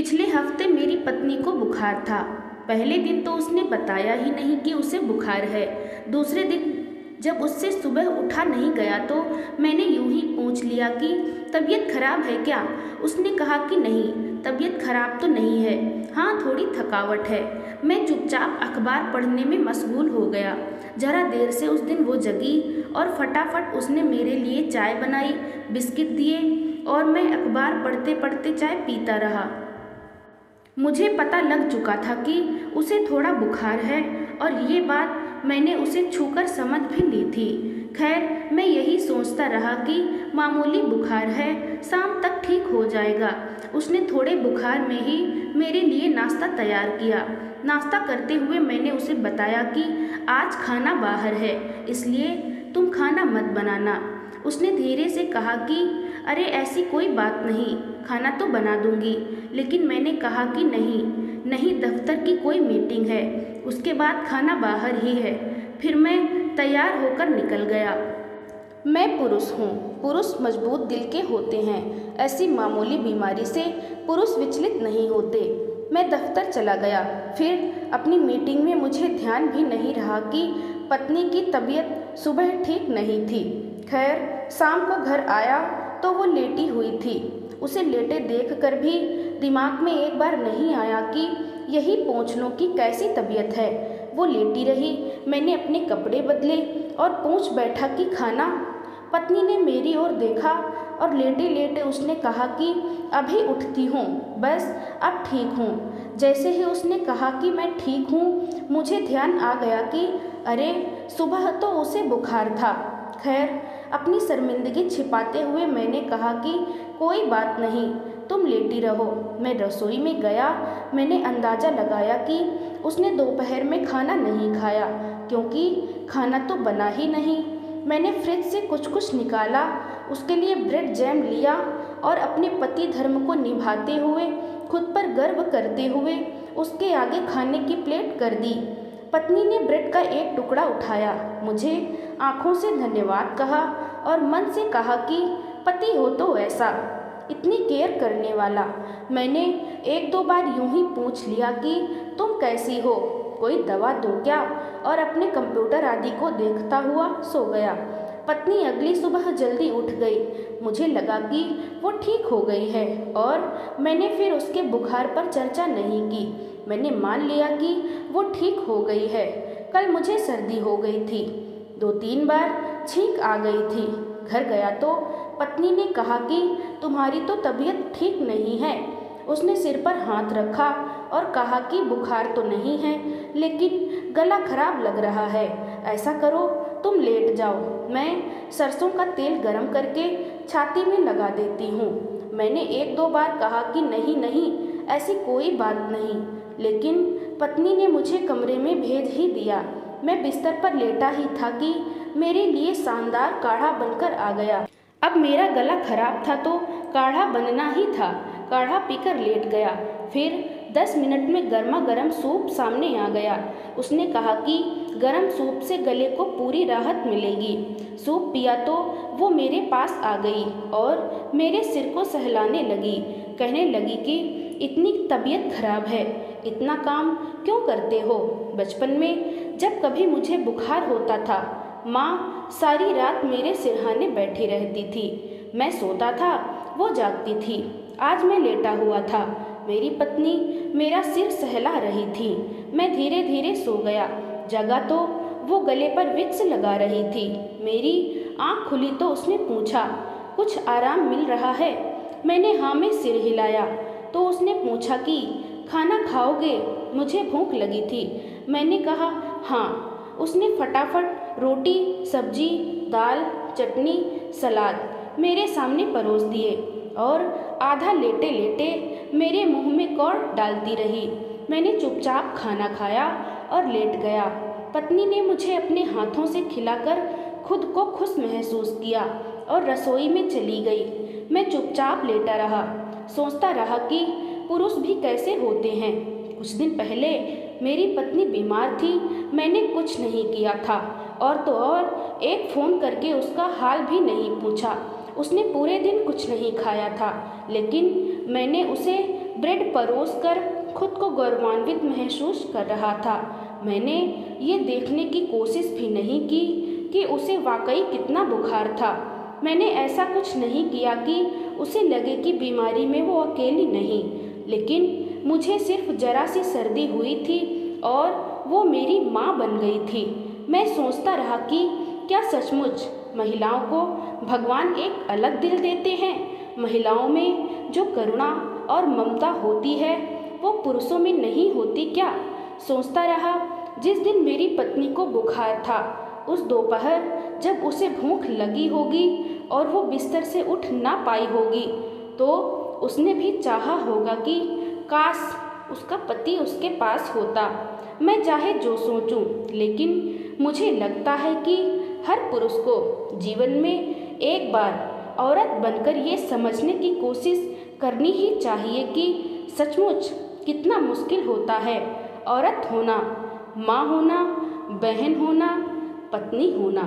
पिछले हफ्ते मेरी पत्नी को बुखार था। पहले दिन तो उसने बताया ही नहीं कि उसे बुखार है। दूसरे दिन जब उससे सुबह उठा नहीं गया तो मैंने यूं ही पूछ लिया कि तबीयत खराब है क्या। उसने कहा कि नहीं, तबीयत खराब तो नहीं है, हाँ थोड़ी थकावट है। मैं चुपचाप अखबार पढ़ने में मशगूल हो गया। जरा देर से उस दिन वो जगी और फटाफट उसने मेरे लिए चाय बनाई, बिस्किट दिए और मैं अखबार पढ़ते पढ़ते चाय पीता रहा। मुझे पता लग चुका था कि उसे थोड़ा बुखार है और ये बात मैंने उसे छूकर समझ भी ली थी। खैर, मैं यही सोचता रहा कि मामूली बुखार है, शाम तक ठीक हो जाएगा। उसने थोड़े बुखार में ही मेरे लिए नाश्ता तैयार किया। नाश्ता करते हुए मैंने उसे बताया कि आज खाना बाहर है, इसलिए तुम खाना मत बनाना। उसने धीरे से कहा कि अरे ऐसी कोई बात नहीं, खाना तो बना दूंगी। लेकिन मैंने कहा कि नहीं नहीं, दफ्तर की कोई मीटिंग है, उसके बाद खाना बाहर ही है। फिर मैं तैयार होकर निकल गया। मैं पुरुष हूँ, पुरुष मजबूत दिल के होते हैं। ऐसी मामूली बीमारी से पुरुष विचलित नहीं होते। मैं दफ्तर चला गया। फिर अपनी मीटिंग में मुझे ध्यान भी नहीं रहा कि पत्नी की तबीयत सुबह ठीक नहीं थी। खैर, शाम को घर आया तो वो लेटी हुई थी। उसे लेटे देखकर भी दिमाग में एक बार नहीं आया कि यही पूछ लूं कि कैसी तबीयत है। वो लेटी रही। मैंने अपने कपड़े बदले और पूछ बैठा कि खाना। पत्नी ने मेरी ओर देखा और लेटे लेटे उसने कहा कि अभी उठती हूँ, बस अब ठीक हूँ। जैसे ही उसने कहा कि मैं ठीक हूँ, मुझे ध्यान आ गया कि अरे सुबह तो उसे बुखार था। खैर, अपनी शर्मिंदगी छिपाते हुए मैंने कहा कि कोई बात नहीं, तुम लेटी रहो। मैं रसोई में गया। मैंने अंदाज़ा लगाया कि उसने दोपहर में खाना नहीं खाया, क्योंकि खाना तो बना ही नहीं। मैंने फ्रिज से कुछ निकाला, उसके लिए ब्रेड जैम लिया और अपने पति धर्म को निभाते हुए, खुद पर गर्व करते हुए उसके आगे खाने की प्लेट कर दी। पत्नी ने ब्रेड का एक टुकड़ा उठाया, मुझे आंखों से धन्यवाद कहा और मन से कहा कि पति हो तो ऐसा, इतनी केयर करने वाला। मैंने एक दो बार यूं ही पूछ लिया कि तुम कैसी हो, कोई दवा दो क्या, और अपने कंप्यूटर आदि को देखता हुआ सो गया। पत्नी अगली सुबह जल्दी उठ गई। मुझे लगा कि वो ठीक हो गई है और मैंने फिर उसके बुखार पर चर्चा नहीं की। मैंने मान लिया कि वो ठीक हो गई है। कल मुझे सर्दी हो गई थी, 2-3 बार छींक आ गई थी। घर गया तो पत्नी ने कहा कि तुम्हारी तो तबीयत ठीक नहीं है। उसने सिर पर हाथ रखा और कहा कि बुखार तो नहीं है, लेकिन गला खराब लग रहा है। ऐसा करो, तुम लेट जाओ, मैं सरसों का तेल गरम करके छाती में लगा देती हूँ। मैंने 1-2 बार कहा कि नहीं नहीं, ऐसी कोई बात नहीं, लेकिन पत्नी ने मुझे कमरे में भेज ही दिया। मैं बिस्तर पर लेटा ही था कि मेरे लिए शानदार काढ़ा बनकर आ गया। अब मेरा गला खराब था तो काढ़ा बनना ही था। काढ़ा पीकर लेट गया। फिर 10 मिनट में गर्मा गर्म सूप सामने आ गया। उसने कहा कि गर्म सूप से गले को पूरी राहत मिलेगी। सूप पिया तो वो मेरे पास आ गई और मेरे सिर को सहलाने लगी। कहने लगी कि इतनी तबीयत खराब है, इतना काम क्यों करते हो। बचपन में जब कभी मुझे बुखार होता था, माँ सारी रात मेरे सिरहाने बैठी रहती थी। मैं सोता था, वो जागती थी। आज मैं लेटा हुआ था, मेरी पत्नी मेरा सिर सहला रही थी। मैं धीरे धीरे सो गया। जगा तो वो गले पर विक्स लगा रही थी। मेरी आँख खुली तो उसने पूछा, कुछ आराम मिल रहा है। मैंने हाँ में सिर हिलाया तो उसने पूछा कि खाना खाओगे, मुझे भूख लगी थी। मैंने कहा हाँ। उसने फटाफट रोटी, सब्जी, दाल, चटनी, सलाद मेरे सामने परोस दिए और आधा लेटे लेटे मेरे मुंह में कौड़ डालती रही। मैंने चुपचाप खाना खाया और लेट गया। पत्नी ने मुझे अपने हाथों से खिलाकर खुद को खुश महसूस किया और रसोई में चली गई। मैं चुपचाप लेटा रहा, सोचता रहा कि पुरुष भी कैसे होते हैं। कुछ दिन पहले मेरी पत्नी बीमार थी, मैंने कुछ नहीं किया था और तो और एक फ़ोन करके उसका हाल भी नहीं पूछा। उसने पूरे दिन कुछ नहीं खाया था, लेकिन मैंने उसे ब्रेड परोसकर खुद को गौरवान्वित महसूस कर रहा था। मैंने ये देखने की कोशिश भी नहीं की कि उसे वाकई कितना बुखार था। मैंने ऐसा कुछ नहीं किया कि उसे लगे कि बीमारी में वो अकेली नहीं, लेकिन मुझे सिर्फ जरा सी सर्दी हुई थी और वो मेरी माँ बन गई थी। मैं सोचता रहा कि क्या सचमुच महिलाओं को भगवान एक अलग दिल देते हैं? महिलाओं में जो करुणा और ममता होती है वो पुरुषों में नहीं होती क्या? सोचता रहा। जिस दिन मेरी पत्नी को बुखार था, उस दोपहर जब उसे भूख लगी होगी और वो बिस्तर से उठ ना पाई होगी, तो उसने भी चाहा होगा कि काश उसका पति उसके पास होता। मैं चाहे जो सोचूं, लेकिन मुझे लगता है कि हर पुरुष को जीवन में एक बार औरत बनकर ये समझने की कोशिश करनी ही चाहिए कि सचमुच कितना मुश्किल होता है औरत होना, माँ होना, बहन होना, पत्नी होना।